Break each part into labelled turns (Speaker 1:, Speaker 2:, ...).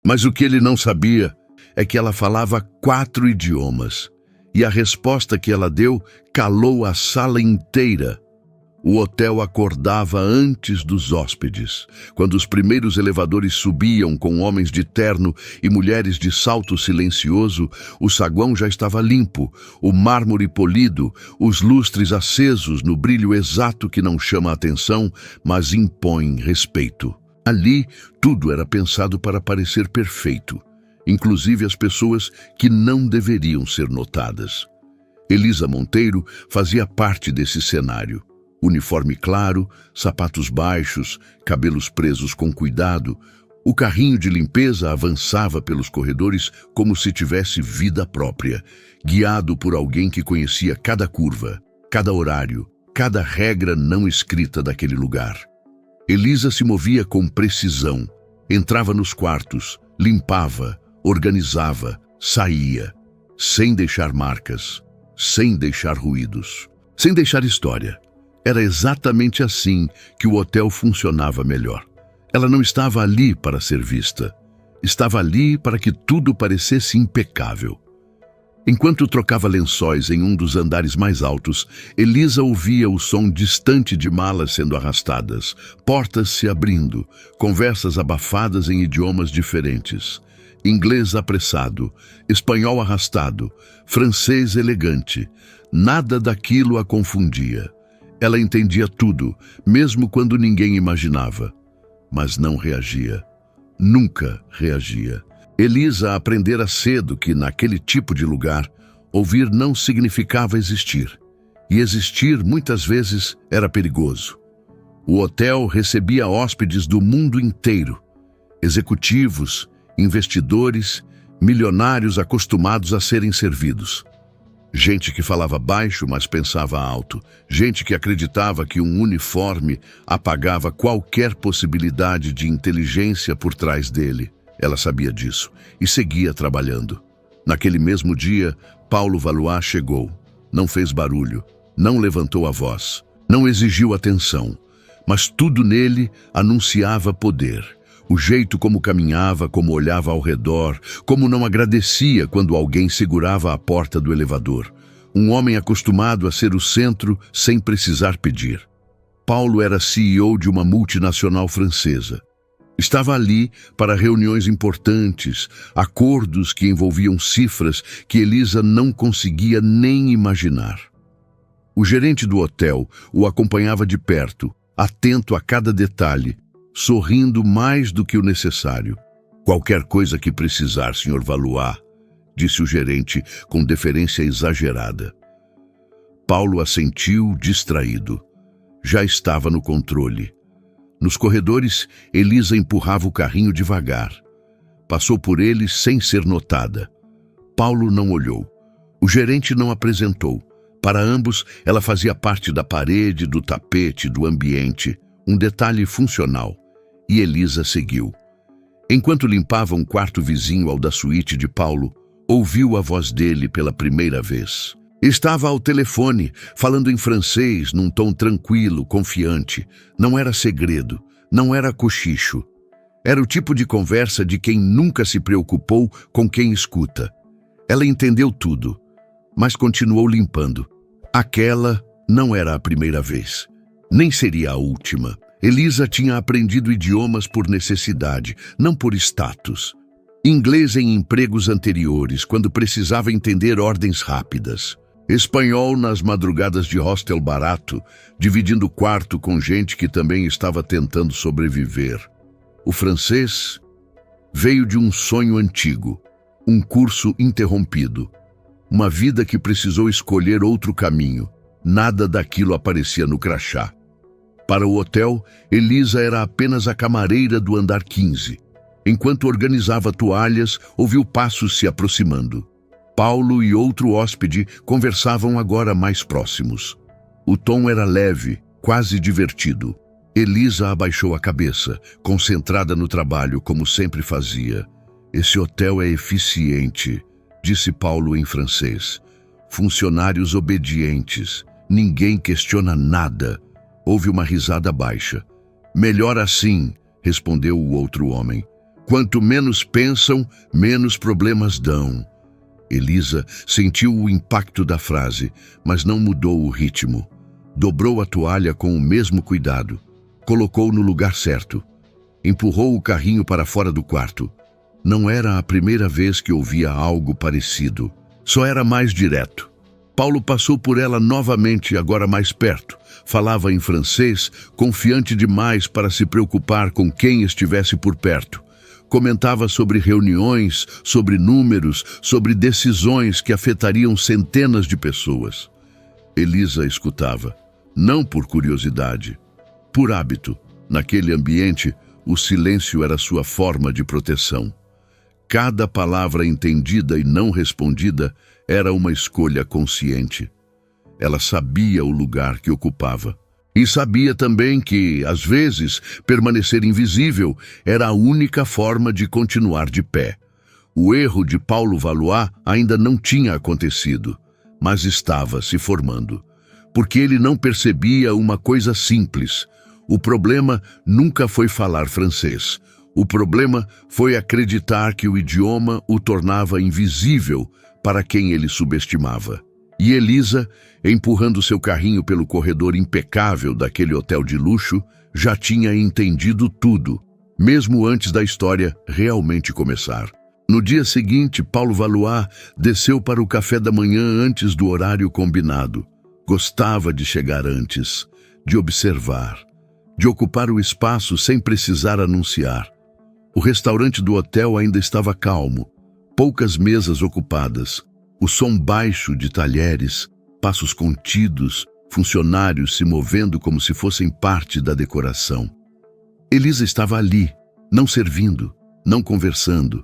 Speaker 1: Mas o que ele não sabia é que ela falava 4 idiomas, e a resposta que ela deu calou a sala inteira. O hotel acordava antes dos hóspedes. Quando os primeiros elevadores subiam com homens de terno e mulheres de salto silencioso, o saguão já estava limpo, o mármore polido, os lustres acesos no brilho exato que não chama a atenção, mas impõe respeito. Ali, tudo era pensado para parecer perfeito, inclusive as pessoas que não deveriam ser notadas. Elisa Monteiro fazia parte desse cenário. Uniforme claro, sapatos baixos, cabelos presos com cuidado, o carrinho de limpeza avançava pelos corredores como se tivesse vida própria, guiado por alguém que conhecia cada curva, cada horário, cada regra não escrita daquele lugar. Elisa se movia com precisão, entrava nos quartos, limpava, organizava, saía, sem deixar marcas, sem deixar ruídos, sem deixar história. Era exatamente assim que o hotel funcionava melhor. Ela não estava ali para ser vista. Estava ali para que tudo parecesse impecável. Enquanto trocava lençóis em um dos andares mais altos, Elisa ouvia o som distante de malas sendo arrastadas, portas se abrindo, conversas abafadas em idiomas diferentes. Inglês apressado, espanhol arrastado, francês elegante. Nada daquilo a confundia. Ela entendia tudo, mesmo quando ninguém imaginava. Mas não reagia. Nunca reagia. Elisa aprendera cedo que, naquele tipo de lugar, ouvir não significava existir. E existir, muitas vezes, era perigoso. O hotel recebia hóspedes do mundo inteiro. Executivos, investidores, milionários acostumados a serem servidos. Gente que falava baixo, mas pensava alto. Gente que acreditava que um uniforme apagava qualquer possibilidade de inteligência por trás dele. Ela sabia disso e seguia trabalhando. Naquele mesmo dia, Paulo Valois chegou. Não fez barulho, não levantou a voz, não exigiu atenção, mas tudo nele anunciava poder. O jeito como caminhava, como olhava ao redor, como não agradecia quando alguém segurava a porta do elevador. Um homem acostumado a ser o centro sem precisar pedir. Paulo era CEO de uma multinacional francesa. Estava ali para reuniões importantes, acordos que envolviam cifras que Elisa não conseguia nem imaginar. O gerente do hotel o acompanhava de perto, atento a cada detalhe, sorrindo mais do que o necessário. "Qualquer coisa que precisar, Sr. Valois", disse o gerente com deferência exagerada. Paulo assentiu, distraído. Já estava no controle. Nos corredores, Elisa empurrava o carrinho devagar. Passou por ele sem ser notada. Paulo não olhou. O gerente não apresentou. Para ambos, ela fazia parte da parede, do tapete, do ambiente, um detalhe funcional. E Elisa seguiu. Enquanto limpava um quarto vizinho ao da suíte de Paulo, ouviu a voz dele pela primeira vez. Estava ao telefone, falando em francês, num tom tranquilo, confiante. Não era segredo, não era cochicho. Era o tipo de conversa de quem nunca se preocupou com quem escuta. Ela entendeu tudo, mas continuou limpando. Aquela não era a primeira vez, nem seria a última. Elisa tinha aprendido idiomas por necessidade, não por status. Inglês em empregos anteriores, quando precisava entender ordens rápidas. Espanhol nas madrugadas de hostel barato, dividindo quarto com gente que também estava tentando sobreviver. O francês veio de um sonho antigo, um curso interrompido, uma vida que precisou escolher outro caminho. Nada daquilo aparecia no crachá. Para o hotel, Elisa era apenas a camareira do andar 15. Enquanto organizava toalhas, ouviu passos se aproximando. Paulo e outro hóspede conversavam agora mais próximos. O tom era leve, quase divertido. Elisa abaixou a cabeça, concentrada no trabalho, como sempre fazia. "Esse hotel é eficiente", disse Paulo em francês. "Funcionários obedientes. Ninguém questiona nada." Houve uma risada baixa. "Melhor assim", respondeu o outro homem. Quanto menos pensam, menos problemas dão. Elisa sentiu o impacto da frase, mas não mudou o ritmo. Dobrou a toalha com o mesmo cuidado. Colocou no lugar certo. Empurrou o carrinho para fora do quarto. Não era a primeira vez que ouvia algo parecido. Só era mais direto. Paulo passou por ela novamente, agora mais perto. Falava em francês, confiante demais para se preocupar com quem estivesse por perto. Comentava sobre reuniões, sobre números, sobre decisões que afetariam centenas de pessoas. Elisa escutava, não por curiosidade, por hábito. Naquele ambiente, o silêncio era sua forma de proteção. Cada palavra entendida e não respondida era uma escolha consciente. Ela sabia o lugar que ocupava. E sabia também que, às vezes, permanecer invisível era a única forma de continuar de pé. O erro de Paulo Valois ainda não tinha acontecido, mas estava se formando. Porque ele não percebia uma coisa simples. O problema nunca foi falar francês. O problema foi acreditar que o idioma o tornava invisível para quem ele subestimava. E Elisa, empurrando seu carrinho pelo corredor impecável daquele hotel de luxo, já tinha entendido tudo, mesmo antes da história realmente começar. No dia seguinte, Paulo Valois desceu para o café da manhã antes do horário combinado. Gostava de chegar antes, de observar, de ocupar o espaço sem precisar anunciar. O restaurante do hotel ainda estava calmo, poucas mesas ocupadas. O som baixo de talheres, passos contidos, funcionários se movendo como se fossem parte da decoração. Elisa estava ali, não servindo, não conversando,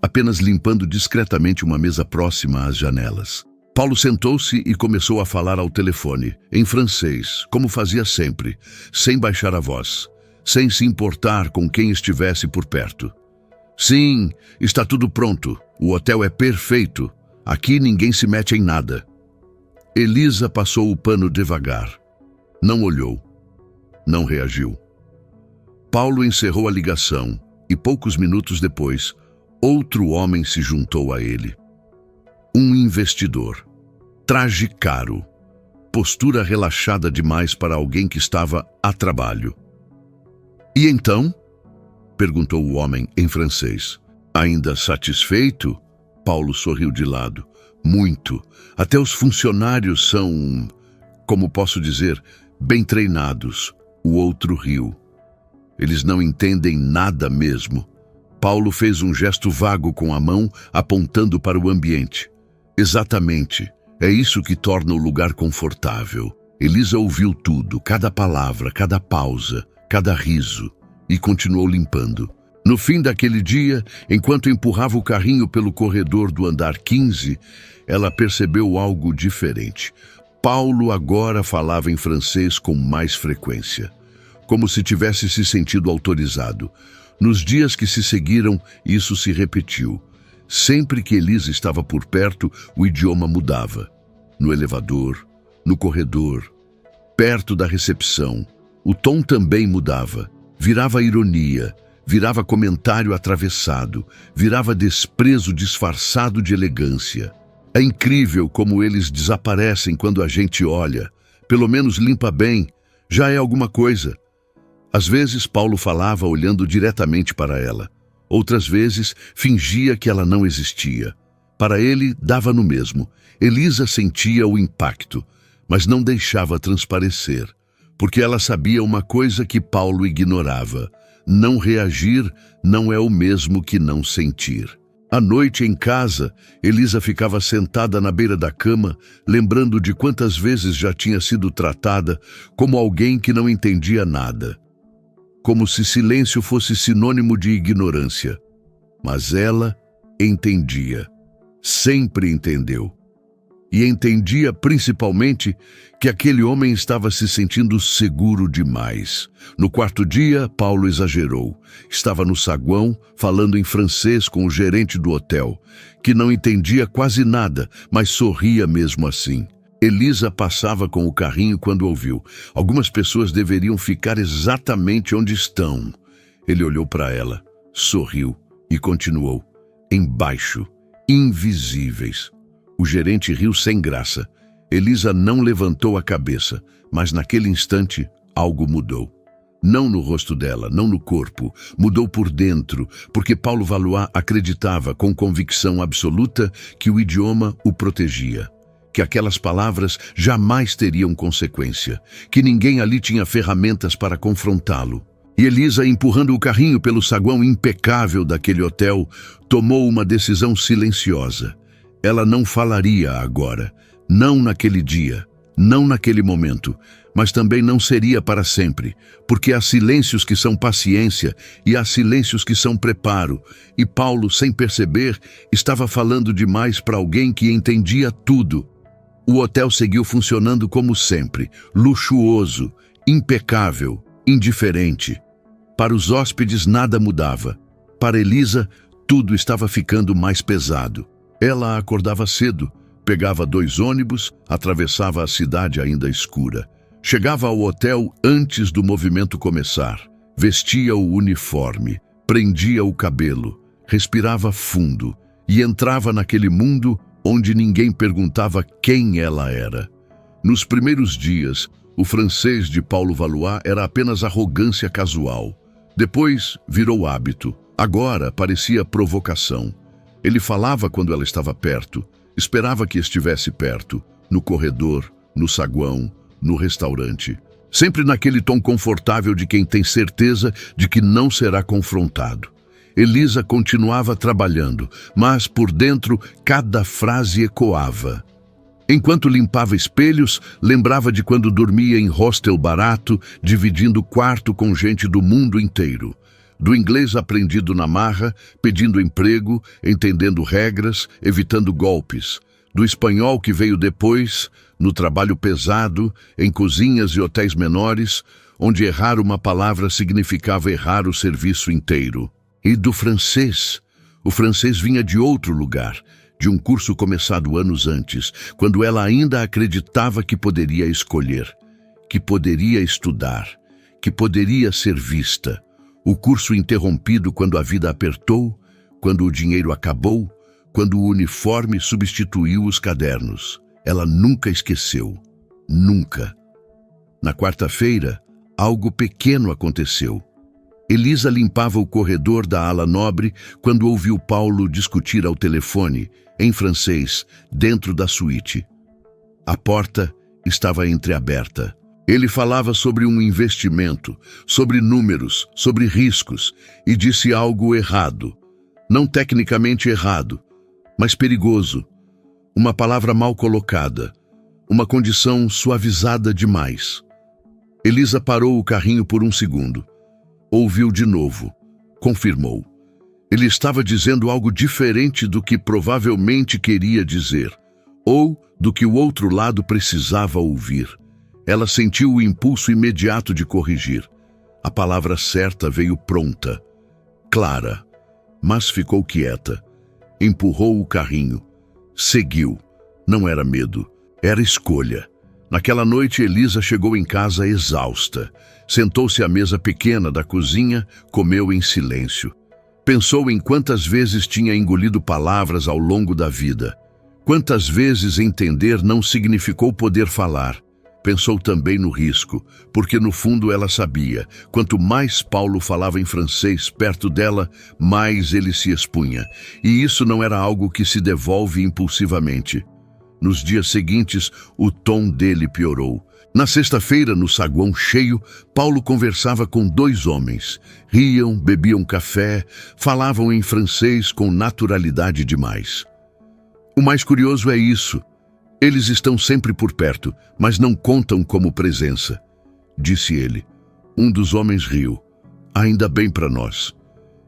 Speaker 1: apenas limpando discretamente uma mesa próxima às janelas. Paulo sentou-se e começou a falar ao telefone, em francês, como fazia sempre, sem baixar a voz, sem se importar com quem estivesse por perto. Sim, está tudo pronto, o hotel é perfeito. Aqui ninguém se mete em nada. Elisa passou o pano devagar. Não olhou. Não reagiu. Paulo encerrou a ligação e poucos minutos depois, outro homem se juntou a ele. Um investidor. Traje caro. Postura relaxada demais para alguém que estava a trabalho. E então? Perguntou o homem em francês. Ainda satisfeito? Paulo sorriu de lado. Muito. Até os funcionários são, como posso dizer, bem treinados. O outro riu. Eles não entendem nada mesmo. Paulo fez um gesto vago com a mão, apontando para o ambiente. Exatamente. É isso que torna o lugar confortável. Elisa ouviu tudo, cada palavra, cada pausa, cada riso, e continuou limpando. No fim daquele dia, enquanto empurrava o carrinho pelo corredor do andar 15, ela percebeu algo diferente. Paulo agora falava em francês com mais frequência, como se tivesse se sentido autorizado. Nos dias que se seguiram, isso se repetiu. Sempre que Elisa estava por perto, o idioma mudava. No elevador, no corredor, perto da recepção, o tom também mudava. Virava ironia, virava comentário atravessado, virava desprezo disfarçado de elegância. É incrível como eles desaparecem quando a gente olha. Pelo menos limpa bem, já é alguma coisa. Às vezes Paulo falava olhando diretamente para ela. Outras vezes fingia que ela não existia. Para ele dava no mesmo. Elisa sentia o impacto, mas não deixava transparecer, porque ela sabia uma coisa que Paulo ignorava. Não reagir não é o mesmo que não sentir. À noite em casa, Elisa ficava sentada na beira da cama, lembrando de quantas vezes já tinha sido tratada como alguém que não entendia nada. Como se silêncio fosse sinônimo de ignorância. Mas ela entendia. Sempre entendeu. E entendia principalmente que aquele homem estava se sentindo seguro demais. No quarto dia, Paulo exagerou. Estava no saguão, falando em francês com o gerente do hotel, que não entendia quase nada, mas sorria mesmo assim. Elisa passava com o carrinho quando ouviu. Algumas pessoas deveriam ficar exatamente onde estão. Ele olhou para ela. Sorriu e continuou: embaixo, invisíveis. O gerente riu sem graça. Elisa não levantou a cabeça, mas naquele instante algo mudou. Não no rosto dela, não no corpo, mudou por dentro, porque Paulo Valois acreditava com convicção absoluta que o idioma o protegia, que aquelas palavras jamais teriam consequência, que ninguém ali tinha ferramentas para confrontá-lo. E Elisa, empurrando o carrinho pelo saguão impecável daquele hotel, tomou uma decisão silenciosa. Ela não falaria agora, não naquele dia, não naquele momento, mas também não seria para sempre, porque há silêncios que são paciência e há silêncios que são preparo, e Paulo, sem perceber, estava falando demais para alguém que entendia tudo. O hotel seguiu funcionando como sempre, luxuoso, impecável, indiferente. Para os hóspedes nada mudava. Para Elisa, tudo estava ficando mais pesado. Ela acordava cedo, pegava 2 ônibus, atravessava a cidade ainda escura. Chegava ao hotel antes do movimento começar. Vestia o uniforme, prendia o cabelo, respirava fundo e entrava naquele mundo onde ninguém perguntava quem ela era. Nos primeiros dias, o francês de Paulo Valois era apenas arrogância casual. Depois virou hábito. Agora parecia provocação. Ele falava quando ela estava perto, esperava que estivesse perto, no corredor, no saguão, no restaurante. Sempre naquele tom confortável de quem tem certeza de que não será confrontado. Elisa continuava trabalhando, mas por dentro cada frase ecoava. Enquanto limpava espelhos, lembrava de quando dormia em hostel barato, dividindo quarto com gente do mundo inteiro. Do inglês aprendido na marra, pedindo emprego, entendendo regras, evitando golpes. Do espanhol que veio depois, no trabalho pesado, em cozinhas e hotéis menores, onde errar uma palavra significava errar o serviço inteiro. E do francês. O francês vinha de outro lugar, de um curso começado anos antes, quando ela ainda acreditava que poderia escolher, que poderia estudar, que poderia ser vista. O curso interrompido quando a vida apertou, quando o dinheiro acabou, quando o uniforme substituiu os cadernos. Ela nunca esqueceu. Nunca. Na quarta-feira, algo pequeno aconteceu. Elisa limpava o corredor da ala nobre quando ouviu Paulo discutir ao telefone, em francês, dentro da suíte. A porta estava entreaberta. Ele falava sobre um investimento, sobre números, sobre riscos, e disse algo errado. Não tecnicamente errado, mas perigoso. Uma palavra mal colocada, uma condição suavizada demais. Elisa parou o carrinho por um segundo. Ouviu de novo. Confirmou. Ele estava dizendo algo diferente do que provavelmente queria dizer, ou do que o outro lado precisava ouvir. Ela sentiu o impulso imediato de corrigir. A palavra certa veio pronta, clara, mas ficou quieta. Empurrou o carrinho. Seguiu. Não era medo, era escolha. Naquela noite, Elisa chegou em casa exausta. Sentou-se à mesa pequena da cozinha, comeu em silêncio. Pensou em quantas vezes tinha engolido palavras ao longo da vida. Quantas vezes entender não significou poder falar. Pensou também no risco, porque no fundo ela sabia, quanto mais Paulo falava em francês perto dela, mais ele se expunha. E isso não era algo que se devolve impulsivamente. Nos dias seguintes, o tom dele piorou. Na sexta-feira, no saguão cheio, Paulo conversava com 2 homens. Riam, bebiam café, falavam em francês com naturalidade demais. O mais curioso é isso. Eles estão sempre por perto, mas não contam como presença, disse ele. Um dos homens riu. Ainda bem para nós.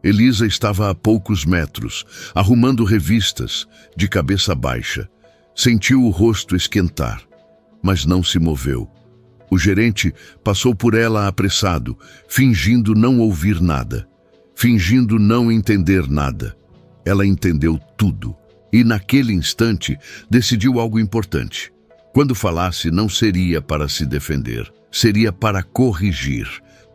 Speaker 1: Elisa estava a poucos metros, arrumando revistas, de cabeça baixa. Sentiu o rosto esquentar, mas não se moveu. O gerente passou por ela apressado, fingindo não ouvir nada, fingindo não entender nada. Ela entendeu tudo e, naquele instante, decidiu algo importante. Quando falasse, não seria para se defender, seria para corrigir,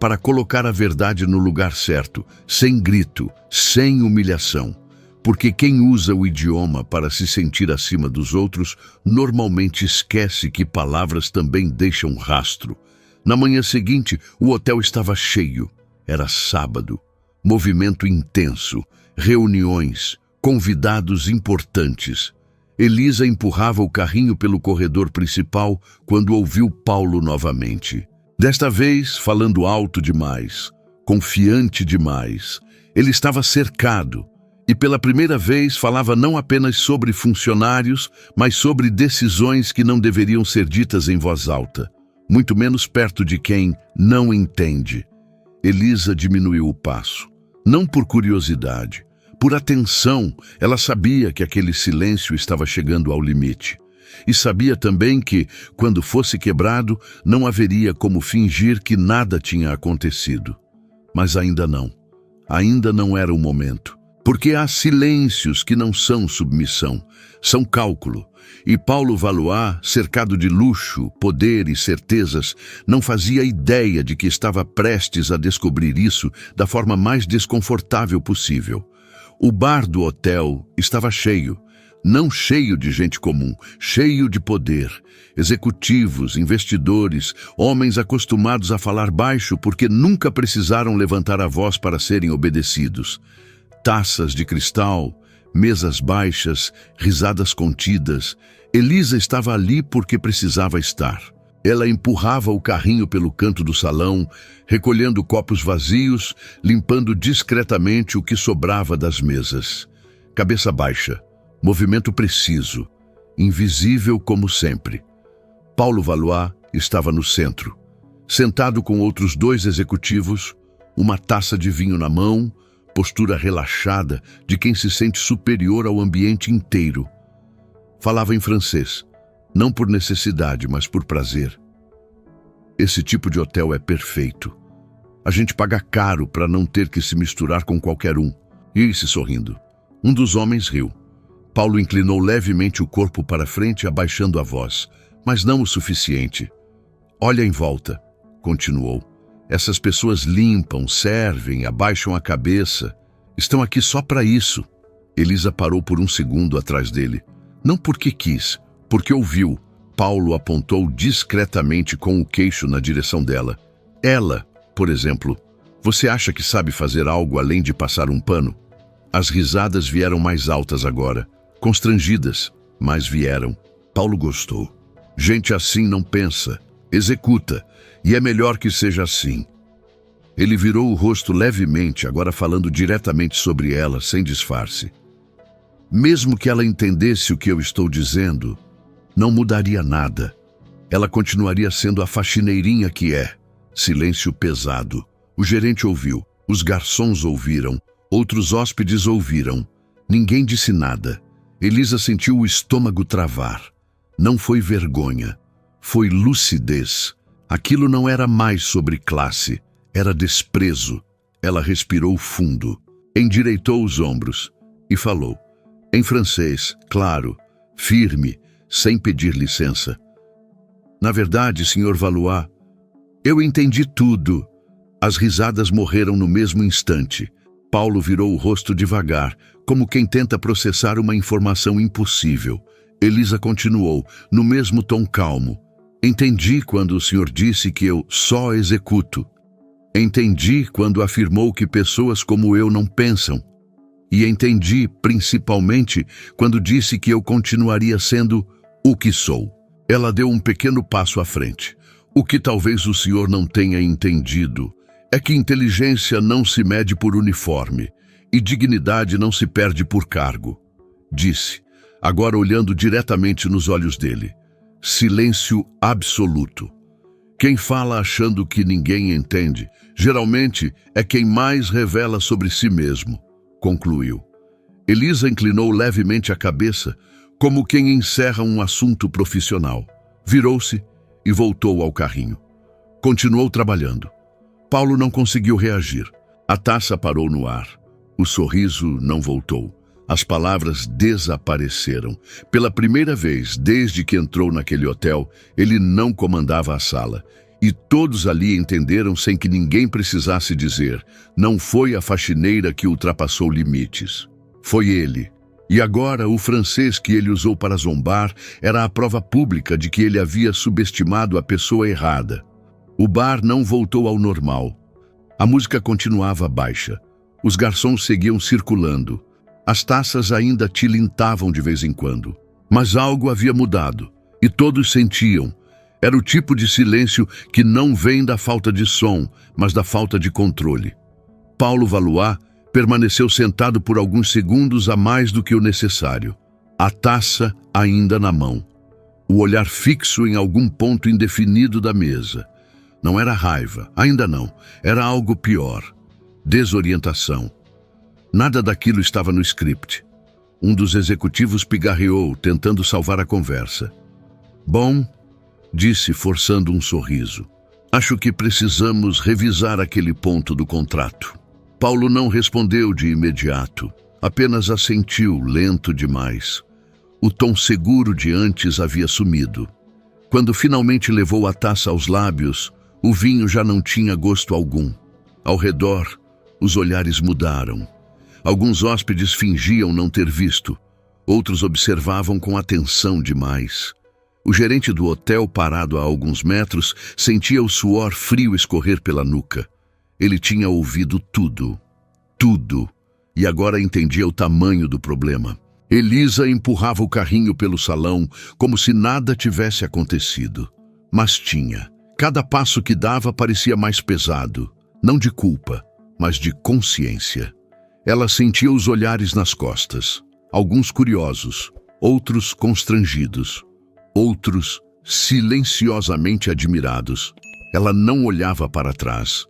Speaker 1: para colocar a verdade no lugar certo, sem grito, sem humilhação. Porque quem usa o idioma para se sentir acima dos outros, normalmente esquece que palavras também deixam rastro. Na manhã seguinte, o hotel estava cheio. Era sábado. Movimento intenso, reuniões, convidados importantes. Elisa empurrava o carrinho pelo corredor principal quando ouviu Paulo novamente. Desta vez, falando alto demais, confiante demais. Ele estava cercado. E pela primeira vez falava não apenas sobre funcionários, mas sobre decisões que não deveriam ser ditas em voz alta, muito menos perto de quem não entende. Elisa diminuiu o passo, não por curiosidade, por atenção. Ela sabia que aquele silêncio estava chegando ao limite. E sabia também que, quando fosse quebrado, não haveria como fingir que nada tinha acontecido. Mas ainda não era o momento. Porque há silêncios que não são submissão, são cálculo. E Paulo Valois, cercado de luxo, poder e certezas, não fazia ideia de que estava prestes a descobrir isso da forma mais desconfortável possível. O bar do hotel estava cheio, não cheio de gente comum, cheio de poder. Executivos, investidores, homens acostumados a falar baixo porque nunca precisaram levantar a voz para serem obedecidos. Taças de cristal, mesas baixas, risadas contidas. Elisa estava ali porque precisava estar. Ela empurrava o carrinho pelo canto do salão, recolhendo copos vazios, limpando discretamente o que sobrava das mesas. Cabeça baixa, movimento preciso, invisível como sempre. Paulo Valois estava no centro, sentado com outros 2 executivos, uma taça de vinho na mão, postura relaxada de quem se sente superior ao ambiente inteiro. Falava em francês, não por necessidade, mas por prazer. Esse tipo de hotel é perfeito. A gente paga caro para não ter que se misturar com qualquer um. E se sorrindo. Um dos homens riu. Paulo inclinou levemente o corpo para frente, abaixando a voz, mas não o suficiente. Olha em volta, continuou. Essas pessoas limpam, servem, abaixam a cabeça. Estão aqui só para isso. Elisa parou por um segundo atrás dele. Não porque quis, porque ouviu. Paulo apontou discretamente com o queixo na direção dela. Ela, por exemplo, você acha que sabe fazer algo além de passar um pano? As risadas vieram mais altas agora, constrangidas, mas vieram. Paulo gostou. Gente assim não pensa, executa. E é melhor que seja assim. Ele virou o rosto levemente, agora falando diretamente sobre ela, sem disfarce. Mesmo que ela entendesse o que eu estou dizendo, não mudaria nada. Ela continuaria sendo a faxineirinha que é. Silêncio pesado. O gerente ouviu, os garçons ouviram, outros hóspedes ouviram. Ninguém disse nada. Elisa sentiu o estômago travar. Não foi vergonha, foi lucidez. Aquilo não era mais sobre classe, era desprezo. Ela respirou fundo, endireitou os ombros e falou, em francês, claro, firme, sem pedir licença. Na verdade, Sr. Valois, eu entendi tudo. As risadas morreram no mesmo instante. Paulo virou o rosto devagar, como quem tenta processar uma informação impossível. Elisa continuou, no mesmo tom calmo. Entendi quando o senhor disse que eu só executo. Entendi quando afirmou que pessoas como eu não pensam. E entendi, principalmente, quando disse que eu continuaria sendo o que sou. Ela deu um pequeno passo à frente. O que talvez o senhor não tenha entendido é que inteligência não se mede por uniforme e dignidade não se perde por cargo. Disse, agora olhando diretamente nos olhos dele. Silêncio absoluto. Quem fala achando que ninguém entende, geralmente é quem mais revela sobre si mesmo, concluiu. Elisa inclinou levemente a cabeça, como quem encerra um assunto profissional. Virou-se e voltou ao carrinho. Continuou trabalhando. Paulo não conseguiu reagir. A taça parou no ar. O sorriso não voltou. As palavras desapareceram. Pela primeira vez, desde que entrou naquele hotel, ele não comandava a sala. E todos ali entenderam sem que ninguém precisasse dizer. Não foi a faxineira que ultrapassou limites. Foi ele. E agora o francês que ele usou para zombar era a prova pública de que ele havia subestimado a pessoa errada. O bar não voltou ao normal. A música continuava baixa. Os garçons seguiam circulando. As taças ainda tilintavam de vez em quando. Mas algo havia mudado. E todos sentiam. Era o tipo de silêncio que não vem da falta de som, mas da falta de controle. Paulo Valois permaneceu sentado por alguns segundos a mais do que o necessário. A taça ainda na mão. O olhar fixo em algum ponto indefinido da mesa. Não era raiva, ainda não. Era algo pior. Desorientação. Nada daquilo estava no script. Um dos executivos pigarreou, tentando salvar a conversa. Bom, disse, forçando um sorriso. Acho que precisamos revisar aquele ponto do contrato. Paulo não respondeu de imediato. Apenas assentiu, lento demais. O tom seguro de antes havia sumido. Quando finalmente levou a taça aos lábios, o vinho já não tinha gosto algum. Ao redor, os olhares mudaram. Alguns hóspedes fingiam não ter visto. Outros observavam com atenção demais. O gerente do hotel, parado a alguns metros, sentia o suor frio escorrer pela nuca. Ele tinha ouvido tudo. Tudo. E agora entendia o tamanho do problema. Elisa empurrava o carrinho pelo salão como se nada tivesse acontecido. Mas tinha. Cada passo que dava parecia mais pesado. Não de culpa, mas de consciência. Ela sentia os olhares nas costas. Alguns curiosos, outros constrangidos. Outros silenciosamente admirados. Ela não olhava para trás.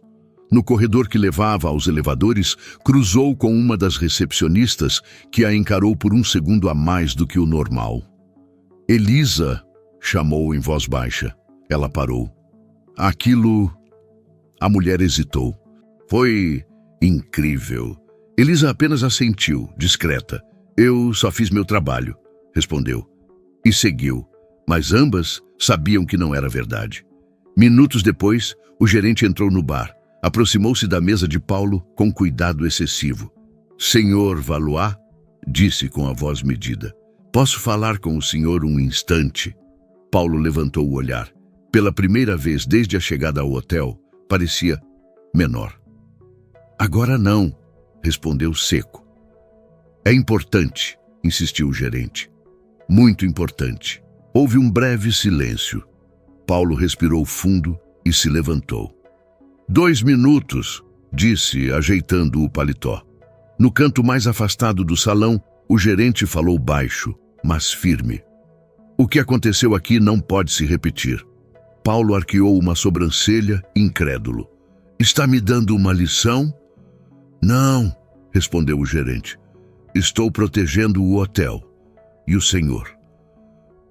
Speaker 1: No corredor que levava aos elevadores, cruzou com uma das recepcionistas, que a encarou por um segundo a mais do que o normal. Elisa, chamou em voz baixa. Ela parou. Aquilo... A mulher hesitou. Foi incrível. Elisa apenas assentiu, discreta. Eu só fiz meu trabalho, respondeu. E seguiu. Mas ambas sabiam que não era verdade. Minutos depois, o gerente entrou no bar. Aproximou-se da mesa de Paulo com cuidado excessivo. Senhor Valois, disse com a voz medida. Posso falar com o senhor um instante? Paulo levantou o olhar. Pela primeira vez desde a chegada ao hotel, parecia menor. Agora não, respondeu seco. É importante, insistiu o gerente. Muito importante. Houve um breve silêncio. Paulo respirou fundo e se levantou. 2 minutos, disse, ajeitando o paletó. No canto mais afastado do salão, o gerente falou baixo, mas firme. O que aconteceu aqui não pode se repetir. Paulo arqueou uma sobrancelha, incrédulo. Está me dando uma lição? Não, respondeu o gerente. Estou protegendo o hotel. E o senhor?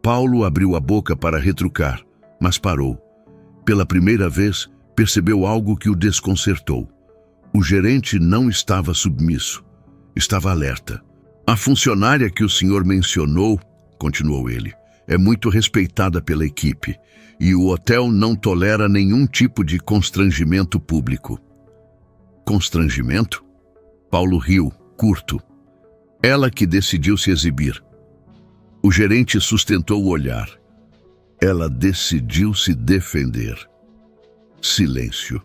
Speaker 1: Paulo abriu a boca para retrucar, mas parou. Pela primeira vez, percebeu algo que o desconcertou. O gerente não estava submisso. Estava alerta. A funcionária que o senhor mencionou, continuou ele, é muito respeitada pela equipe, e o hotel não tolera nenhum tipo de constrangimento público. Constrangimento? Paulo riu, curto. Ela que decidiu se exibir. O gerente sustentou o olhar. Ela decidiu se defender. Silêncio.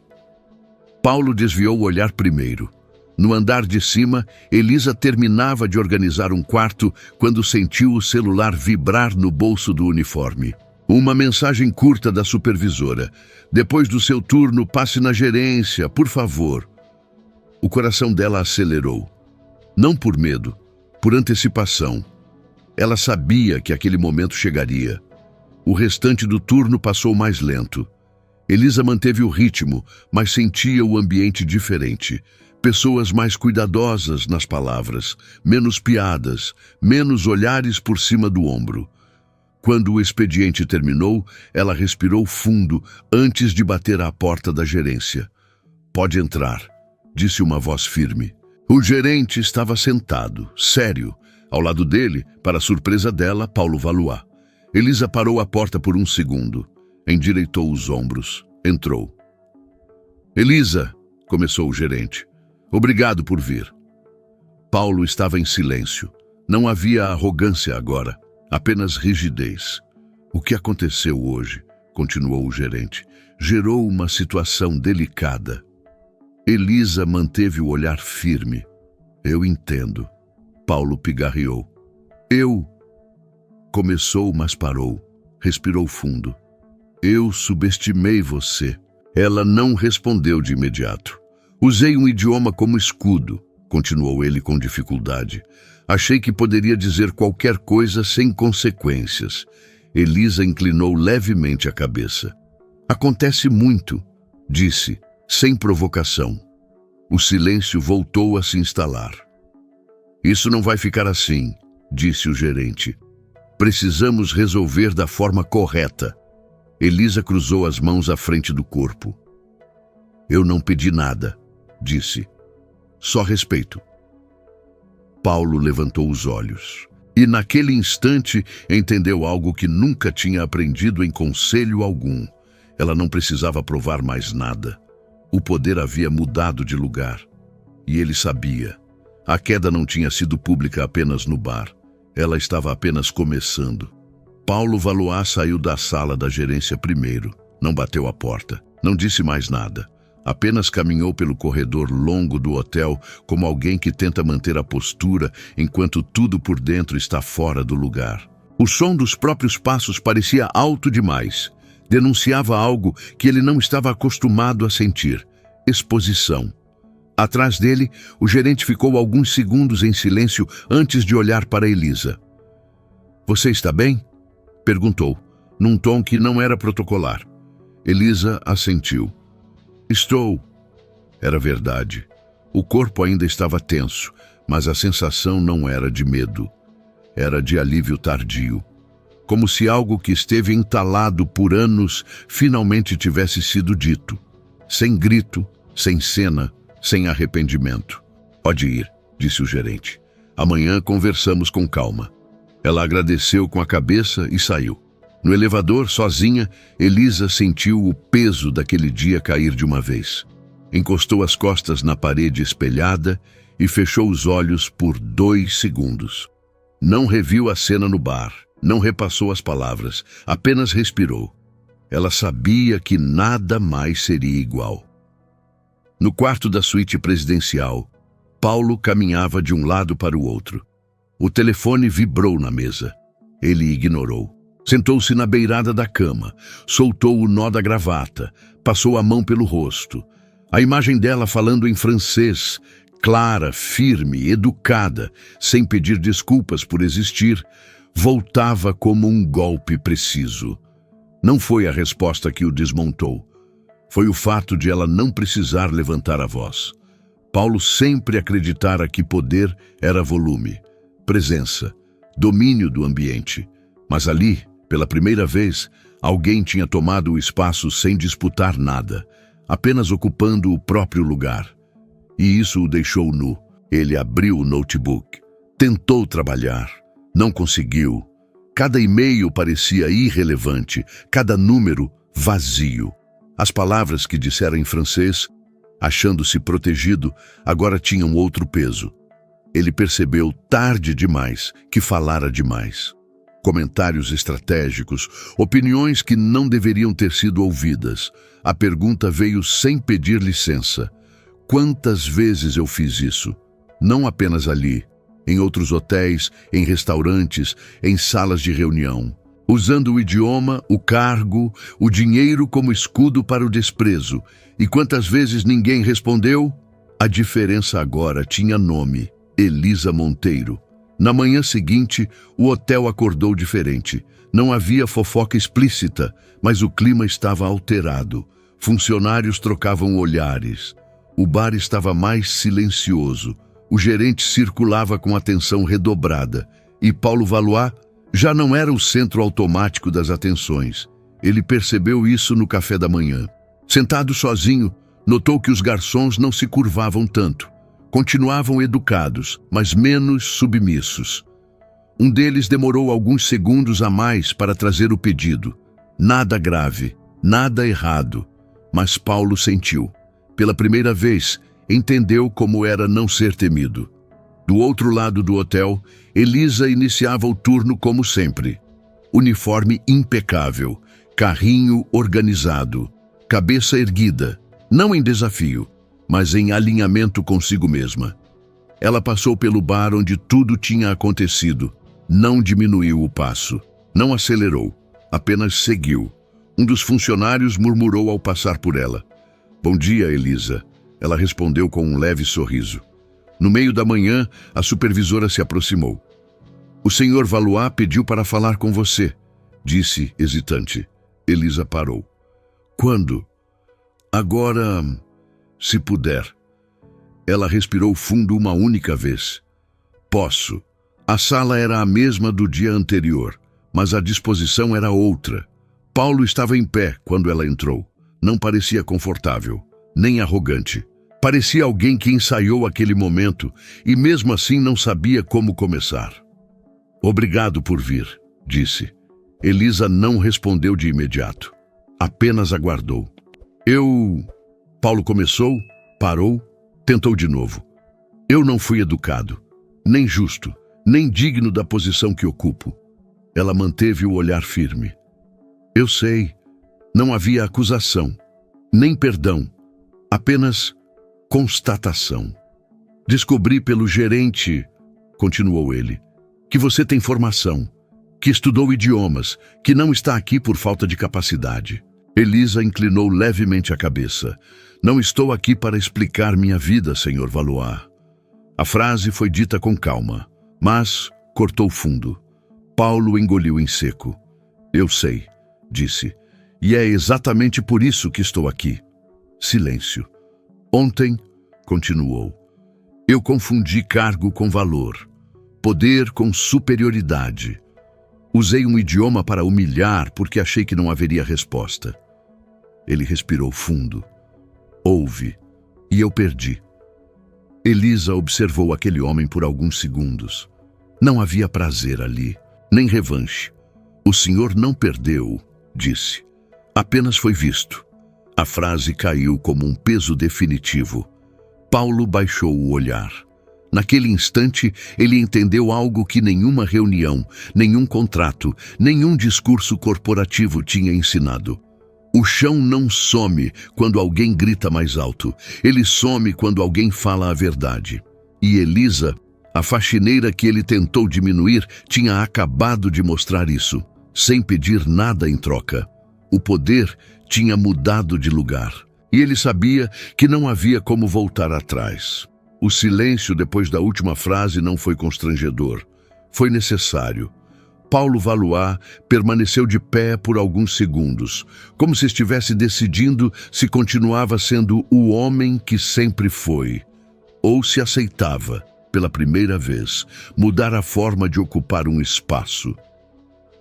Speaker 1: Paulo desviou o olhar primeiro. No andar de cima, Elisa terminava de organizar um quarto quando sentiu o celular vibrar no bolso do uniforme. Uma mensagem curta da supervisora. Depois do seu turno, passe na gerência, por favor. O coração dela acelerou. Não por medo, por antecipação. Ela sabia que aquele momento chegaria. O restante do turno passou mais lento. Elisa manteve o ritmo, mas sentia o ambiente diferente. Pessoas mais cuidadosas nas palavras, menos piadas, menos olhares por cima do ombro. Quando o expediente terminou, ela respirou fundo antes de bater à porta da gerência. Pode entrar, disse uma voz firme. O gerente estava sentado, sério. Ao lado dele, para surpresa dela, Paulo Valois. Elisa parou a porta por um segundo. Endireitou os ombros. entrou. Elisa, começou o gerente. Obrigado por vir. Paulo estava em silêncio. Não havia arrogância agora, apenas rigidez. O que aconteceu hoje, continuou o gerente, gerou uma situação delicada. Elisa manteve o olhar firme. Eu entendo. Paulo pigarreou. Eu... Começou, mas parou. Respirou fundo. Eu subestimei você. Ela não respondeu de imediato. Usei um idioma como escudo, continuou ele com dificuldade. Achei que poderia dizer qualquer coisa sem consequências. Elisa inclinou levemente a cabeça. Acontece muito, disse, sem provocação. O silêncio voltou a se instalar. Isso não vai ficar assim, disse o gerente. Precisamos resolver da forma correta. Elisa cruzou as mãos à frente do corpo. Eu não pedi nada, disse. Só respeito. Paulo levantou os olhos. E naquele instante entendeu algo que nunca tinha aprendido em conselho algum. Ela não precisava provar mais nada. O poder havia mudado de lugar. E ele sabia. A queda não tinha sido pública apenas no bar. Ela estava apenas começando. Paulo Valois saiu da sala da gerência primeiro. Não bateu a porta. Não disse mais nada. Apenas caminhou pelo corredor longo do hotel como alguém que tenta manter a postura enquanto tudo por dentro está fora do lugar. O som dos próprios passos parecia alto demais. Denunciava algo que ele não estava acostumado a sentir. Exposição. Atrás dele, o gerente ficou alguns segundos em silêncio antes de olhar para Elisa. Você está bem? Perguntou, num tom que não era protocolar. Elisa assentiu. Estou. Era verdade. O corpo ainda estava tenso, mas a sensação não era de medo. Era de alívio tardio. Como se algo que esteve entalado por anos finalmente tivesse sido dito. Sem grito, sem cena, sem arrependimento. Pode ir, disse o gerente. Amanhã conversamos com calma. Ela agradeceu com a cabeça e saiu. No elevador, sozinha, Elisa sentiu o peso daquele dia cair de uma vez. Encostou as costas na parede espelhada e fechou os olhos por 2 segundos. Não reviu a cena no bar, não repassou as palavras, apenas respirou. Ela sabia que nada mais seria igual. No quarto da suíte presidencial, Paulo caminhava de um lado para o outro. O telefone vibrou na mesa. Ele ignorou. Sentou-se na beirada da cama, soltou o nó da gravata, passou a mão pelo rosto. A imagem dela falando em francês, clara, firme, educada, sem pedir desculpas por existir, voltava como um golpe preciso. Não foi a resposta que o desmontou. Foi o fato de ela não precisar levantar a voz. Paulo sempre acreditara que poder era volume, presença, domínio do ambiente. Mas ali, pela primeira vez, alguém tinha tomado o espaço sem disputar nada, apenas ocupando o próprio lugar. E isso o deixou nu. Ele abriu o notebook, tentou trabalhar, não conseguiu. Cada e-mail parecia irrelevante, cada número vazio. As palavras que dissera em francês, achando-se protegido, agora tinham outro peso. Ele percebeu tarde demais que falara demais. Comentários estratégicos, opiniões que não deveriam ter sido ouvidas. A pergunta veio sem pedir licença. Quantas vezes eu fiz isso? Não apenas ali, em outros hotéis, em restaurantes, em salas de reunião. Usando o idioma, o cargo, o dinheiro como escudo para o desprezo. E quantas vezes ninguém respondeu? A diferença agora tinha nome: Elisa Monteiro. Na manhã seguinte, o hotel acordou diferente. Não havia fofoca explícita, mas o clima estava alterado. Funcionários trocavam olhares. O bar estava mais silencioso. O gerente circulava com atenção redobrada. E Paulo Valois já não era o centro automático das atenções. Ele percebeu isso no café da manhã. Sentado sozinho, notou que os garçons não se curvavam tanto. Continuavam educados, mas menos submissos. Um deles demorou alguns segundos a mais para trazer o pedido. Nada grave, nada errado. Mas Paulo sentiu. Pela primeira vez, entendeu como era não ser temido. Do outro lado do hotel, Elisa iniciava o turno como sempre. Uniforme impecável, carrinho organizado, cabeça erguida, não em desafio, mas em alinhamento consigo mesma. Ela passou pelo bar onde tudo tinha acontecido. Não diminuiu o passo, não acelerou, apenas seguiu. Um dos funcionários murmurou ao passar por ela. "Bom dia, Elisa." Ela respondeu com um leve sorriso. No meio da manhã, a supervisora se aproximou. "O senhor Valois pediu para falar com você", disse, hesitante. Elisa parou. "Quando?" "Agora, se puder." Ela respirou fundo uma única vez. "Posso." A sala era a mesma do dia anterior, mas a disposição era outra. Paulo estava em pé quando ela entrou. Não parecia confortável, nem arrogante. Parecia alguém que ensaiou aquele momento e mesmo assim não sabia como começar. "Obrigado por vir", disse. Elisa não respondeu de imediato. Apenas aguardou. Paulo começou, parou, tentou de novo. "Eu não fui educado, nem justo, nem digno da posição que ocupo." Ela manteve o olhar firme. "Eu sei." Não havia acusação, nem perdão, apenas constatação. "Descobri pelo gerente", continuou ele, "que você tem formação, que estudou idiomas, que não está aqui por falta de capacidade." Elisa inclinou levemente a cabeça. "Não estou aqui para explicar minha vida, Sr. Valois." A frase foi dita com calma, mas cortou fundo. Paulo engoliu em seco. "Eu sei", disse, "e é exatamente por isso que estou aqui." Silêncio. "Ontem", continuou, "eu confundi cargo com valor, poder com superioridade. Usei um idioma para humilhar porque achei que não haveria resposta." Ele respirou fundo. "Houve, e eu perdi." Elisa observou aquele homem por alguns segundos. Não havia prazer ali, nem revanche. "O senhor não perdeu", disse. "Apenas foi visto." A frase caiu como um peso definitivo. Paulo baixou o olhar. Naquele instante, ele entendeu algo que nenhuma reunião, nenhum contrato, nenhum discurso corporativo tinha ensinado. O chão não some quando alguém grita mais alto. Ele some quando alguém fala a verdade. E Elisa, a faxineira que ele tentou diminuir, tinha acabado de mostrar isso, sem pedir nada em troca. O poder tinha mudado de lugar. E ele sabia que não havia como voltar atrás. O silêncio depois da última frase não foi constrangedor. Foi necessário. Paulo Valois permaneceu de pé por alguns segundos, como se estivesse decidindo se continuava sendo o homem que sempre foi, ou se aceitava, pela primeira vez, mudar a forma de ocupar um espaço.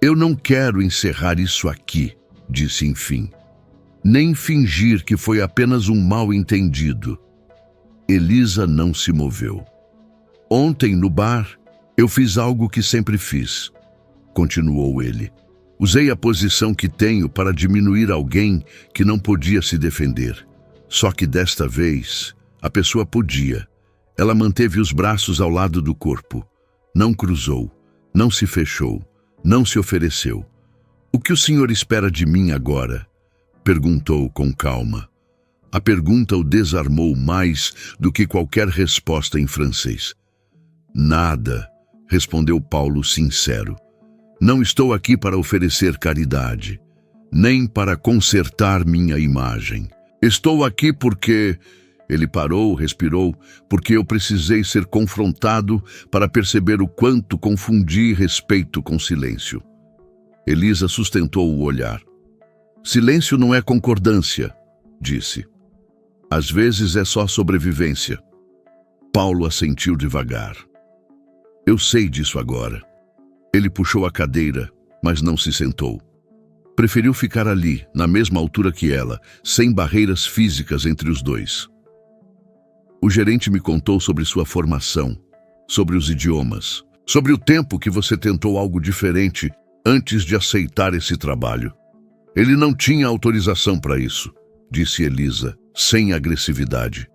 Speaker 1: "Eu não quero encerrar isso aqui", disse enfim. "Nem fingir que foi apenas um mal-entendido." Elisa não se moveu. "Ontem, no bar, eu fiz algo que sempre fiz", continuou ele. "Usei a posição que tenho para diminuir alguém que não podia se defender. Só que desta vez, a pessoa podia. Ela manteve os braços ao lado do corpo. Não cruzou, não se fechou, não se ofereceu. O que o senhor espera de mim agora?" perguntou com calma. A pergunta o desarmou mais do que qualquer resposta em francês. "Nada", respondeu Paulo sincero. "Não estou aqui para oferecer caridade, nem para consertar minha imagem. Estou aqui porque..." Ele parou, respirou, "porque eu precisei ser confrontado para perceber o quanto confundi respeito com silêncio." Elisa sustentou o olhar. "Silêncio não é concordância", disse. "Às vezes é só sobrevivência." Paulo assentiu devagar. "Eu sei disso agora." Ele puxou a cadeira, mas não se sentou. Preferiu ficar ali, na mesma altura que ela, sem barreiras físicas entre os dois. "O gerente me contou sobre sua formação, sobre os idiomas, sobre o tempo que você tentou algo diferente antes de aceitar esse trabalho. Ele não tinha autorização para isso. disse Elisa, sem agressividade.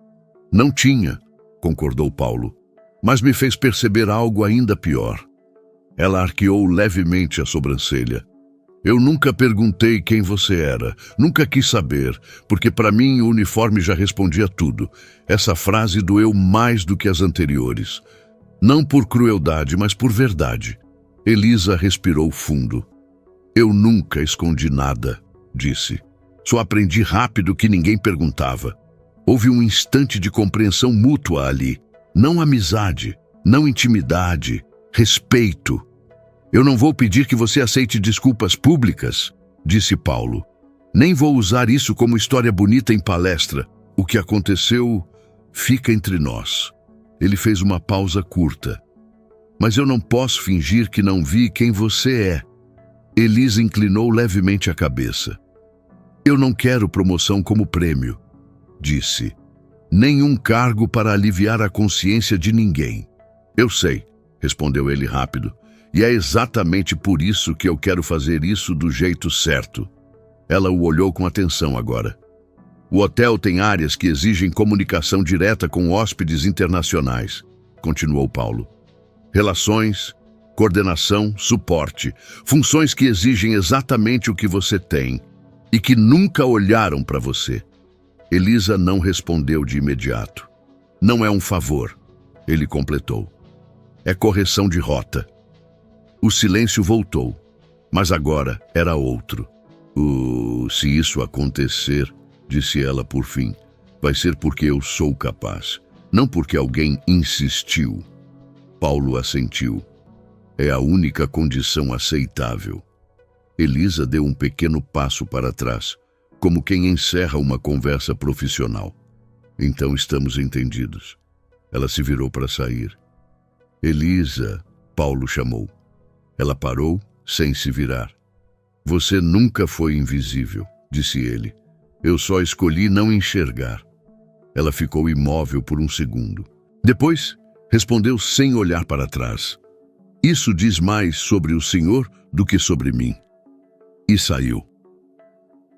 Speaker 1: Não tinha, concordou Paulo, mas me fez perceber algo ainda pior. Ela arqueou levemente a sobrancelha. Eu nunca perguntei quem você era, nunca quis saber, porque para mim o uniforme já respondia tudo. Essa frase doeu mais do que as anteriores. Não por crueldade, mas por verdade. Elisa respirou fundo. Eu nunca escondi nada, disse. Só aprendi rápido que ninguém perguntava. Houve um instante de compreensão mútua ali. Não amizade, não intimidade, respeito. Eu não vou pedir que você aceite desculpas públicas, disse Paulo. Nem vou usar isso como história bonita em palestra. O que aconteceu fica entre nós. Ele fez uma pausa curta. Mas eu não posso fingir que não vi quem você é. Elisa inclinou levemente a cabeça. Eu não quero promoção como prêmio, disse. Nenhum cargo para aliviar a consciência de ninguém. Eu sei, respondeu ele rápido. E é exatamente por isso que eu quero fazer isso do jeito certo. Ela o olhou com atenção agora. O hotel tem áreas que exigem comunicação direta com hóspedes internacionais, continuou Paulo. Relações, coordenação, suporte, funções que exigem exatamente o que você tem e que nunca olharam para você. Elisa não respondeu de imediato. Não é um favor, ele completou. É correção de rota. O silêncio voltou, mas agora era outro. Se isso acontecer, disse ela por fim, vai ser porque eu sou capaz, não porque alguém insistiu. Paulo assentiu. É a única condição aceitável. Elisa deu um pequeno passo para trás, como quem encerra uma conversa profissional. Então estamos entendidos. Ela se virou para sair. Elisa, Paulo chamou. Ela parou, sem se virar. Você nunca foi invisível, disse ele. Eu só escolhi não enxergar. Ela ficou imóvel por um segundo. Depois, respondeu sem olhar para trás. Isso diz mais sobre o Senhor do que sobre mim. E saiu.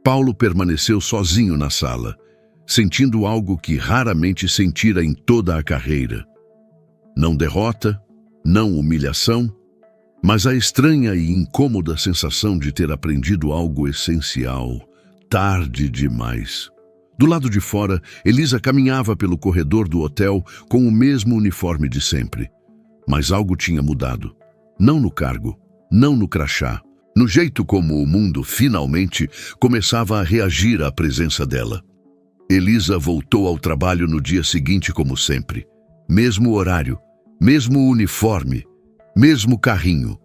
Speaker 1: Paulo permaneceu sozinho na sala, sentindo algo que raramente sentira em toda a carreira. Não derrota, não humilhação, mas a estranha e incômoda sensação de ter aprendido algo essencial, tarde demais. Do lado de fora, Elisa caminhava pelo corredor do hotel com o mesmo uniforme de sempre. Mas algo tinha mudado. Não no cargo, não no crachá, no jeito como o mundo finalmente começava a reagir à presença dela. Elisa voltou ao trabalho no dia seguinte como sempre. Mesmo horário, mesmo uniforme, mesmo carrinho.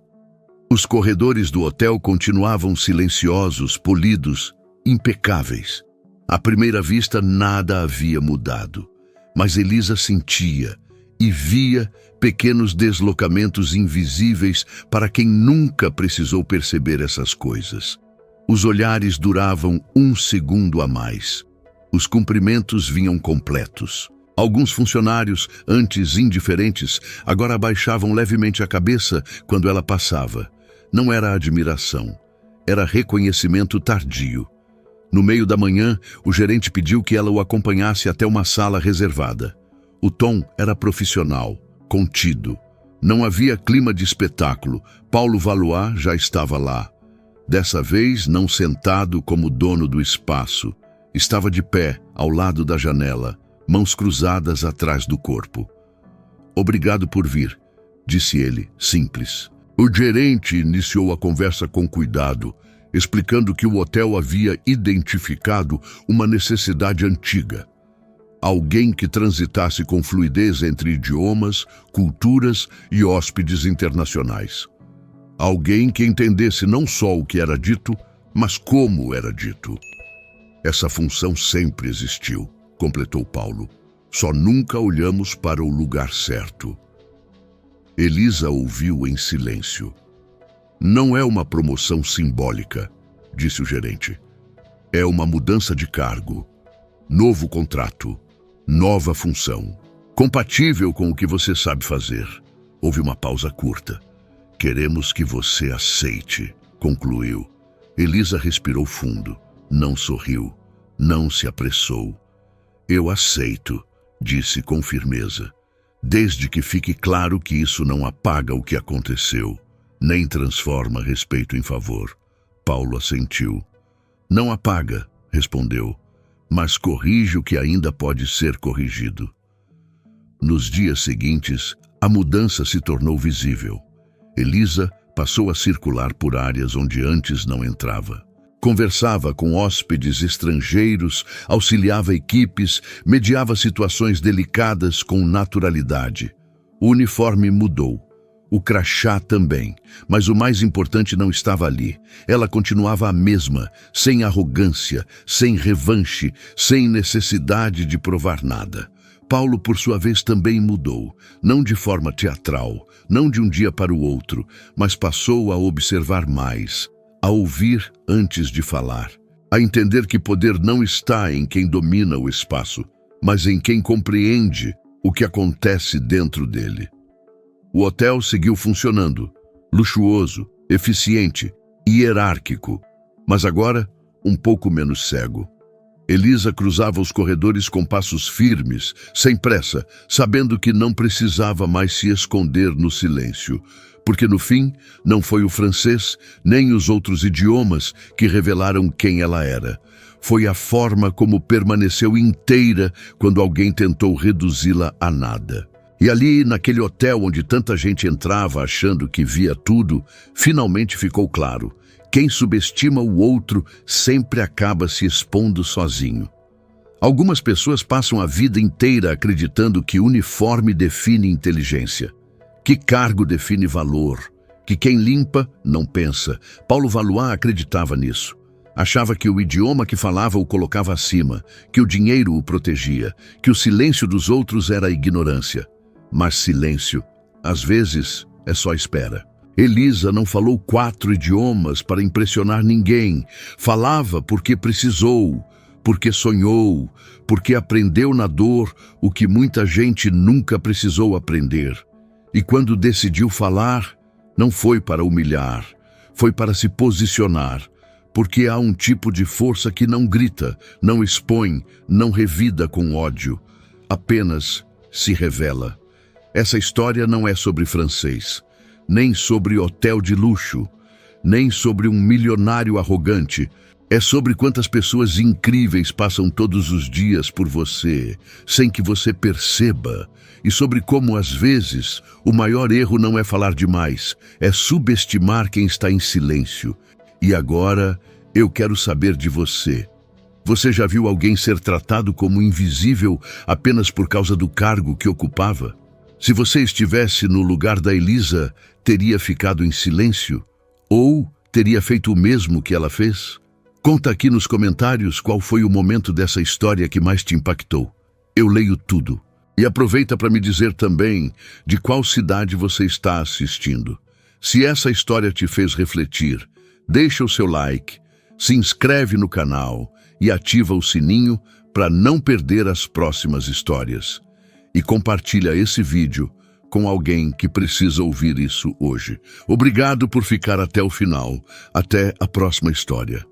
Speaker 1: Os corredores do hotel continuavam silenciosos, polidos, impecáveis. À primeira vista, nada havia mudado, mas Elisa sentia e via pequenos deslocamentos invisíveis para quem nunca precisou perceber essas coisas. Os olhares duravam um segundo a mais. Os cumprimentos vinham completos. Alguns funcionários, antes indiferentes, agora abaixavam levemente a cabeça quando ela passava. Não era admiração, era reconhecimento tardio. No meio da manhã, o gerente pediu que ela o acompanhasse até uma sala reservada. O tom era profissional, contido. Não havia clima de espetáculo. Paulo Valois já estava lá. Dessa vez, não sentado como dono do espaço. Estava de pé, ao lado da janela, mãos cruzadas atrás do corpo. Obrigado por vir, disse ele, simples. O gerente iniciou a conversa com cuidado, explicando que o hotel havia identificado uma necessidade antiga. Alguém que transitasse com fluidez entre idiomas, culturas e hóspedes internacionais. Alguém que entendesse não só o que era dito, mas como era dito. Essa função sempre existiu, completou Paulo. Só nunca olhamos para o lugar certo. Elisa ouviu em silêncio. Não é uma promoção simbólica, disse o gerente. É uma mudança de cargo. Novo contrato. Nova função. Compatível com o que você sabe fazer. Houve uma pausa curta. Queremos que você aceite, concluiu. Elisa respirou fundo. Não sorriu. Não se apressou. Eu aceito, disse com firmeza, desde que fique claro que isso não apaga o que aconteceu, nem transforma respeito em favor. Paulo assentiu. Não apaga, respondeu, mas corrige o que ainda pode ser corrigido. Nos dias seguintes, a mudança se tornou visível. Elisa passou a circular por áreas onde antes não entrava. Conversava com hóspedes estrangeiros, auxiliava equipes, mediava situações delicadas com naturalidade. O uniforme mudou. O crachá também, mas o mais importante não estava ali. Ela continuava a mesma, sem arrogância, sem revanche, sem necessidade de provar nada. Paulo, por sua vez, também mudou, não de forma teatral, não de um dia para o outro, mas passou a observar mais, a ouvir antes de falar, a entender que poder não está em quem domina o espaço, mas em quem compreende o que acontece dentro dele. O hotel seguiu funcionando, luxuoso, eficiente e hierárquico, mas agora um pouco menos cego. Elisa cruzava os corredores com passos firmes, sem pressa, sabendo que não precisava mais se esconder no silêncio, porque no fim não foi o francês nem os outros idiomas que revelaram quem ela era. Foi a forma como permaneceu inteira quando alguém tentou reduzi-la a nada. E ali, naquele hotel onde tanta gente entrava achando que via tudo, finalmente ficou claro: quem subestima o outro sempre acaba se expondo sozinho. Algumas pessoas passam a vida inteira acreditando que uniforme define inteligência, que cargo define valor, que quem limpa não pensa. Paulo Valois acreditava nisso. Achava que o idioma que falava o colocava acima, que o dinheiro o protegia, que o silêncio dos outros era ignorância. Mas silêncio, às vezes, é só espera. Elisa não falou 4 idiomas para impressionar ninguém. Falava porque precisou, porque sonhou, porque aprendeu na dor o que muita gente nunca precisou aprender. E quando decidiu falar, não foi para humilhar, foi para se posicionar, porque há um tipo de força que não grita, não expõe, não revida com ódio, apenas se revela. Essa história não é sobre francês, nem sobre hotel de luxo, nem sobre um milionário arrogante. É sobre quantas pessoas incríveis passam todos os dias por você, sem que você perceba. E sobre como, às vezes, o maior erro não é falar demais, é subestimar quem está em silêncio. E agora, eu quero saber de você. Você já viu alguém ser tratado como invisível apenas por causa do cargo que ocupava? Se você estivesse no lugar da Elisa, teria ficado em silêncio? Ou teria feito o mesmo que ela fez? Conta aqui nos comentários qual foi o momento dessa história que mais te impactou. Eu leio tudo. E aproveita para me dizer também de qual cidade você está assistindo. Se essa história te fez refletir, deixa o seu like, se inscreve no canal e ativa o sininho para não perder as próximas histórias. E compartilha esse vídeo com alguém que precisa ouvir isso hoje. Obrigado por ficar até o final. Até a próxima história.